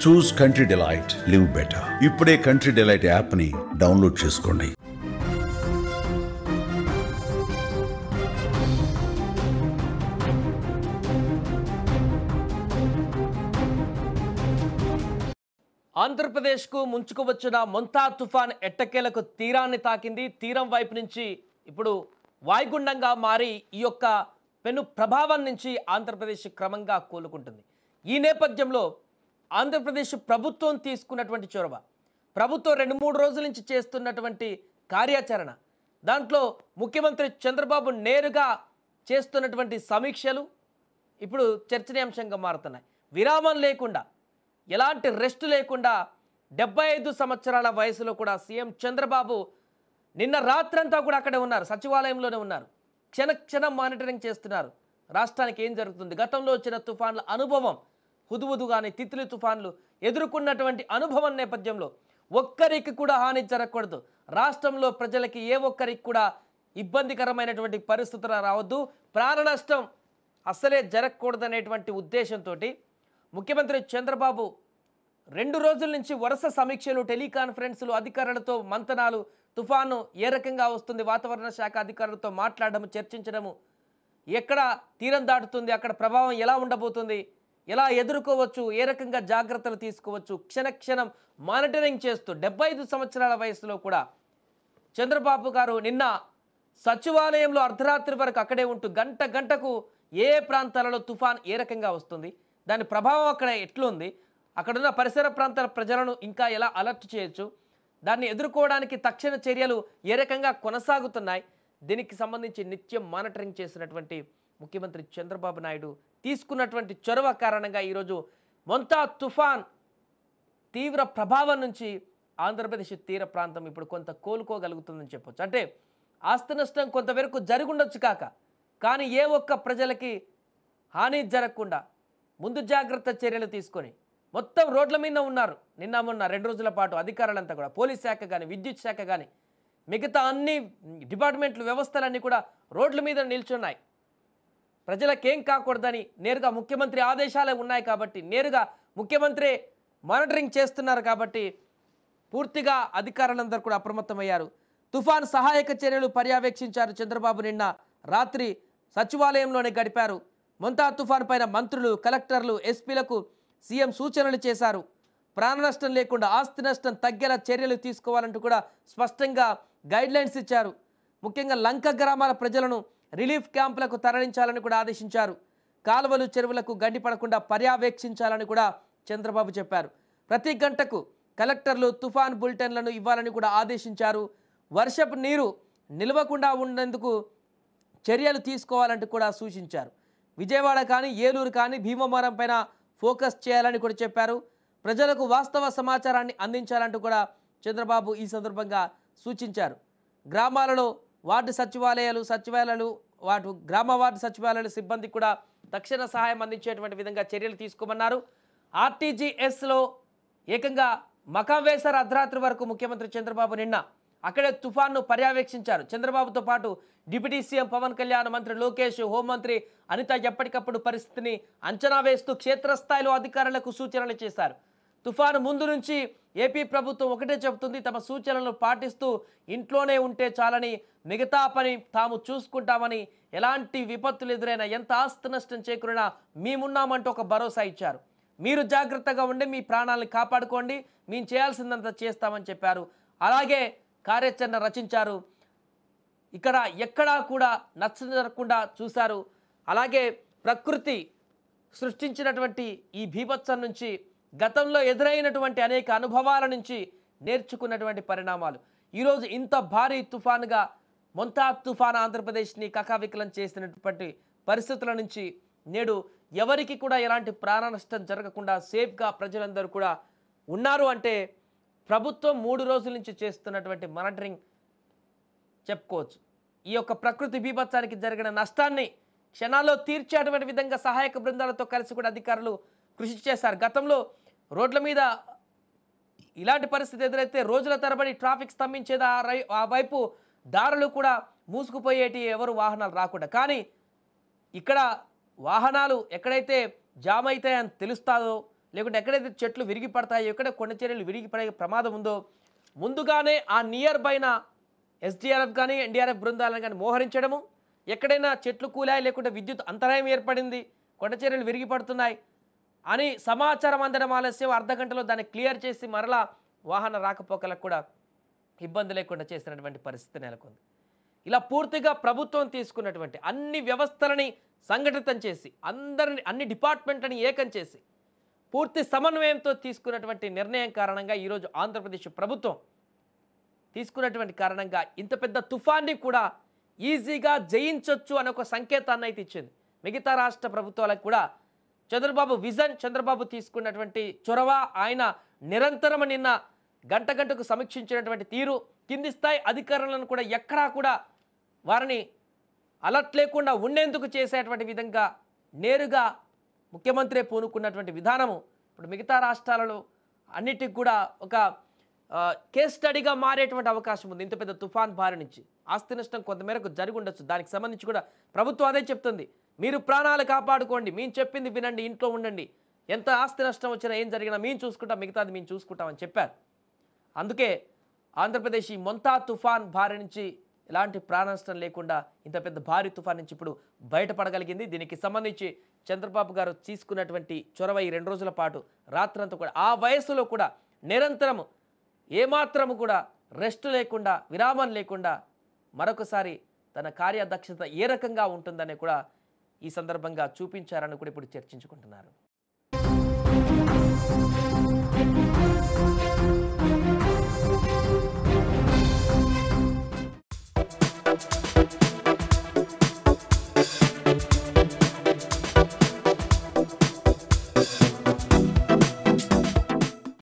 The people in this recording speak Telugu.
చూస్ కంట్రీ డిలైట్, లివ్ బెటర్. ఇప్పుడే కంట్రీ డిలైట్ యాప్ని డౌన్లోడ్ చేసుకోండి. ఆంధ్రప్రదేశ్కు ముంచుకు వచ్చిన మొంతా తుఫాన్ ఎట్టకేలకు తీరాన్ని తాకింది. తీరం వైపు నుంచి ఇప్పుడు వాయుగుండంగా మారి ఈ యొక్క పెను ప్రభావం నుంచి ఆంధ్రప్రదేశ్ క్రమంగా కోలుకుంటుంది. ఈ నేపథ్యంలో ఆంధ్రప్రదేశ్ ప్రభుత్వం తీసుకున్నటువంటి చొరవ, ప్రభుత్వం 2-3 రోజుల నుంచి చేస్తున్నటువంటి కార్యాచరణ, దాంట్లో ముఖ్యమంత్రి చంద్రబాబు నేరుగా చేస్తున్నటువంటి సమీక్షలు ఇప్పుడు చర్చనీయాంశంగా మారుతున్నాయి. విరామం లేకుండా, ఎలాంటి రెస్ట్ లేకుండా 75 సంవత్సరాల వయసులో కూడా సీఎం చంద్రబాబు నిన్న రాత్రంతా కూడా అక్కడే ఉన్నారు, సచివాలయంలోనే ఉన్నారు. క్షణం మానిటరింగ్ చేస్తున్నారు రాష్ట్రానికి ఏం జరుగుతుంది. గతంలో వచ్చిన తుఫాన్ల అనుభవం, హుదుహుదు కానీ తిత్లీ తుఫాన్లు ఎదుర్కొన్నటువంటి అనుభవం నేపథ్యంలో ఒక్కరికి కూడా హాని జరగకూడదు, రాష్ట్రంలో ప్రజలకి ఏ ఒక్కరికి కూడా ఇబ్బందికరమైనటువంటి పరిస్థితులు రావద్దు, ప్రాణ నష్టం అస్సలే జరగకూడదనేటువంటి ఉద్దేశంతో ముఖ్యమంత్రి చంద్రబాబు 2 రోజుల నుంచి వరుస సమీక్షలు, టెలికాన్ఫరెన్సులు, అధికారులతో మంతనాలు, తుఫాను ఏ రకంగా వస్తుంది, వాతావరణ శాఖ అధికారులతో మాట్లాడడము, చర్చించడము, ఎక్కడ తీరం దాటుతుంది, అక్కడ ప్రభావం ఎలా ఉండబోతుంది, ఎలా ఎదుర్కోవచ్చు, ఏ రకంగా జాగ్రత్తలు తీసుకోవచ్చు, క్షణం మానిటరింగ్ చేస్తూ 75 సంవత్సరాల వయసులో కూడా చంద్రబాబు గారు నిన్న సచివాలయంలో అర్ధరాత్రి వరకు అక్కడే ఉంటూ గంటకు ఏ ప్రాంతాలలో తుఫాన్ ఏ రకంగా వస్తుంది, దాని ప్రభావం అక్కడ ఎట్లుంది, అక్కడున్న పరిసర ప్రాంతాల ప్రజలను ఇంకా ఎలా అలర్ట్ చేయొచ్చు, దాన్ని ఎదుర్కోవడానికి తక్షణ చర్యలు ఏ రకంగా కొనసాగుతున్నాయి, దీనికి సంబంధించి నిత్యం మానిటరింగ్ చేసినటువంటి ముఖ్యమంత్రి చంద్రబాబు నాయుడు తీసుకున్నటువంటి చొరవ కారణంగా ఈరోజు మొంతా తుఫాన్ తీవ్ర ప్రభావం నుంచి ఆంధ్రప్రదేశ్ తీర ప్రాంతం ఇప్పుడు కొంత కోలుకోగలుగుతుందని చెప్పొచ్చు. అంటే ఆస్తి నష్టం కొంతవరకు జరుగుండొచ్చు కానీ ఏ ఒక్క ప్రజలకి హాని జరగకుండా ముందు జాగ్రత్త చర్యలు తీసుకొని మొత్తం రోడ్ల మీద ఉన్నారు. నిన్న మొన్న 2 రోజుల పాటు అధికారులంతా కూడా, పోలీస్ శాఖ కానీ, విద్యుత్ శాఖ కానీ, మిగతా అన్ని డిపార్ట్మెంట్లు, వ్యవస్థలన్నీ కూడా రోడ్ల మీద నిల్చున్నాయి. ప్రజలకేం కాకూడదని నేరుగా ముఖ్యమంత్రి ఆదేశాలే ఉన్నాయి కాబట్టి, నేరుగా ముఖ్యమంత్రి మానిటరింగ్ చేస్తున్నారు కాబట్టి పూర్తిగా అధికారులందరూ కూడా అప్రమత్తమయ్యారు. తుఫాన్ సహాయక చర్యలు పర్యవేక్షించారు చంద్రబాబు. నిన్న రాత్రి సచివాలయంలోనే గడిపారు. మొంతా తుఫాన్ పైన మంత్రులు, కలెక్టర్లు, ఎస్పీలకు సీఎం సూచనలు చేశారు. ప్రాణ నష్టం లేకుండా ఆస్తి నష్టం తగ్గేలా చర్యలు తీసుకోవాలంటూ కూడా స్పష్టంగా గైడ్లైన్స్ ఇచ్చారు. ముఖ్యంగా లంక గ్రామాల ప్రజలను రిలీఫ్ క్యాంపులకు తరలించాలని కూడా ఆదేశించారు. కాలువలు, చెరువులకు గండి పడకుండా పర్యవేక్షించాలని కూడా చంద్రబాబు చెప్పారు. ప్రతి గంటకు కలెక్టర్లు తుఫాన్ బులెటిన్లను ఇవ్వాలని కూడా ఆదేశించారు. వర్షపు నీరు నిలవకుండా ఉండేందుకు చర్యలు తీసుకోవాలంటూ కూడా సూచించారు. విజయవాడ కానీ, ఏలూరు కానీ, భీమవరం పైన ఫోకస్ చేయాలని కూడా చెప్పారు. ప్రజలకు వాస్తవ సమాచారాన్ని అందించాలంటూ కూడా చంద్రబాబు ఈ సందర్భంగా సూచించారు. గ్రామాలలో వార్డు సచివాలయాలు గ్రామ వార్డు సచివాలయాల సిబ్బందికి కూడా తక్షణ సహాయం అందించేటువంటి విధంగా చర్యలు తీసుకోమన్నారు. ఆర్టీజీఎస్లో ఏకంగా మకాం వేశారు అర్ధరాత్రి వరకు ముఖ్యమంత్రి చంద్రబాబు. నిన్న అక్కడే తుఫాన్ను పర్యవేక్షించారు. చంద్రబాబుతో పాటు డిప్యూటీ సీఎం పవన్ కళ్యాణ్, మంత్రి లోకేష్, హోంమంత్రి అనిత ఎప్పటికప్పుడు పరిస్థితిని అంచనా వేస్తూ క్షేత్రస్థాయిలో అధికారులకు సూచనలు చేశారు. తుఫాను ముందు నుంచి ఏపీ ప్రభుత్వం ఒకటే చెబుతుంది, తమ సూచనలను పాటిస్తూ ఇంట్లోనే ఉంటే చాలని, మిగతా పని తాము చూసుకుంటామని, ఎలాంటి విపత్తులు ఎదురైనా, ఎంత ఆస్తి నష్టం చేకూరినా మేమున్నామంటూ ఒక భరోసా ఇచ్చారు. మీరు జాగ్రత్తగా ఉండి మీ ప్రాణాలను కాపాడుకోండి, మేము చేయాల్సిందంతా చేస్తామని చెప్పారు. అలాగే కార్యాచరణ రచించారు. ఇక్కడ ఎక్కడా కూడా నష్టం జరగకుండా చూశారు. అలాగే ప్రకృతి సృష్టించినటువంటి ఈ బీభత్సం నుంచి, గతంలో ఎదురైనటువంటి అనేక అనుభవాల నుంచి నేర్చుకున్నటువంటి పరిణామాలు ఈరోజు ఇంత భారీ తుఫానుగా మొంతా తుఫాన్ ఆంధ్రప్రదేశ్ని కకావికలం చేసినటువంటి పరిస్థితుల నుంచి నేడు ఎవరికి కూడా ఎలాంటి ప్రాణ నష్టం జరగకుండా సేఫ్గా ప్రజలందరూ కూడా ఉన్నారు అంటే ప్రభుత్వం 3 రోజుల నుంచి చేస్తున్నటువంటి మానిటరింగ్ చెప్పుకోవచ్చు. ఈ యొక్క ప్రకృతి బీభత్సానికి జరిగిన నష్టాన్ని క్షణాల్లో తీర్చేటువంటి విధంగా సహాయక బృందాలతో కలిసి కూడా అధికారులు కృషి చేశారు. గతంలో రోడ్ల మీద ఇలాంటి పరిస్థితి ఎదురైతే రోజుల తరబడి ట్రాఫిక్ స్తంభించేది, ఆ వైపు దారులు కూడా మూసుకుపోయేటి, ఎవరు వాహనాలు రాకుండా. కానీ ఇక్కడ వాహనాలు ఎక్కడైతే జామ్ అవుతాయని తెలుస్తాదో, లేకుంటే ఎక్కడైతే చెట్లు విరిగి పడతాయో, ఎక్కడ కొండ చర్యలు విరిగి పడే ప్రమాదం ఉందో ముందుగానే ఆ నియర్ బైన ఎస్డీఆర్ఎఫ్ కానీ ఎన్డీఆర్ఎఫ్ బృందాలను కానీ మోహరించడము, ఎక్కడైనా చెట్లు కూలాయి లేకుంటే విద్యుత్ అంతరాయం ఏర్పడింది, కొండ చర్యలు విరిగి పడుతున్నాయి అని సమాచారం అందడం ఆలస్యం, అర్ధగంటలో దాన్ని క్లియర్ చేసి మరలా వాహన రాకపోకలకు కూడా ఇబ్బంది లేకుండా చేసినటువంటి పరిస్థితి నెలకొంది. ఇలా పూర్తిగా ప్రభుత్వం తీసుకున్నటువంటి అన్ని వ్యవస్థలని సంఘటితం చేసి అన్ని డిపార్ట్మెంట్లని ఏకం చేసి పూర్తి సమన్వయంతో తీసుకున్నటువంటి నిర్ణయం కారణంగా ఈరోజు ఆంధ్రప్రదేశ్ ప్రభుత్వం తీసుకున్నటువంటి కారణంగా ఇంత పెద్ద తుఫాన్ని కూడా ఈజీగా జయించవచ్చు అనే ఒక సంకేతాన్ని అయితే ఇచ్చింది. మిగతా రాష్ట్ర ప్రభుత్వాలకు కూడా చంద్రబాబు విజన్, చంద్రబాబు తీసుకున్నటువంటి చొరవ, ఆయన నిరంతరం నిన్న గంట గంటకు సమీక్షించినటువంటి తీరు, కింది స్థాయి అధికారులను కూడా ఎక్కడా కూడా వారిని అలర్ట్ లేకుండా ఉండేందుకు చేసేటువంటి విధంగా నేరుగా ముఖ్యమంత్రి పూనుకున్నటువంటి విధానము ఇప్పుడు మిగతా రాష్ట్రాలలో అన్నిటికి కూడా ఒక కేస్ స్టడీగా మారేటువంటి అవకాశం ఉంది. ఇంత పెద్ద తుఫాన్ బారి నుంచి ఆస్తి నష్టం కొంతమేరకు జరిగి ఉండొచ్చు. దానికి సంబంధించి కూడా ప్రభుత్వం అదే చెప్తుంది, మీరు ప్రాణాలు కాపాడుకోండి, మేము చెప్పింది వినండి, ఇంట్లో ఉండండి, ఎంత ఆస్తి నష్టం వచ్చినా ఏం జరిగినా మేము చూసుకుంటాం, మిగతాది మేము చూసుకుంటామని చెప్పారు. అందుకే ఆంధ్రప్రదేశ్ ఈ మొంతా తుఫాన్ బారి నుంచి ఎలాంటి ప్రాణ నష్టం లేకుండా ఇంత పెద్ద భారీ తుఫాన్ నుంచి ఇప్పుడు బయటపడగలిగింది. దీనికి సంబంధించి చంద్రబాబు గారు తీసుకున్నటువంటి చొరవ ఈ 2 రోజుల పాటు రాత్రంతా కూడా ఆ వయసులో కూడా నిరంతరము ఏమాత్రము కూడా రెస్ట్ లేకుండా, విరామం లేకుండా మరొకసారి తన కార్యదక్షత ఏ రకంగా ఉంటుందని కూడా ఈ సందర్భంగా చూపించారని కూడా ఇప్పుడు చర్చించుకుంటున్నారు.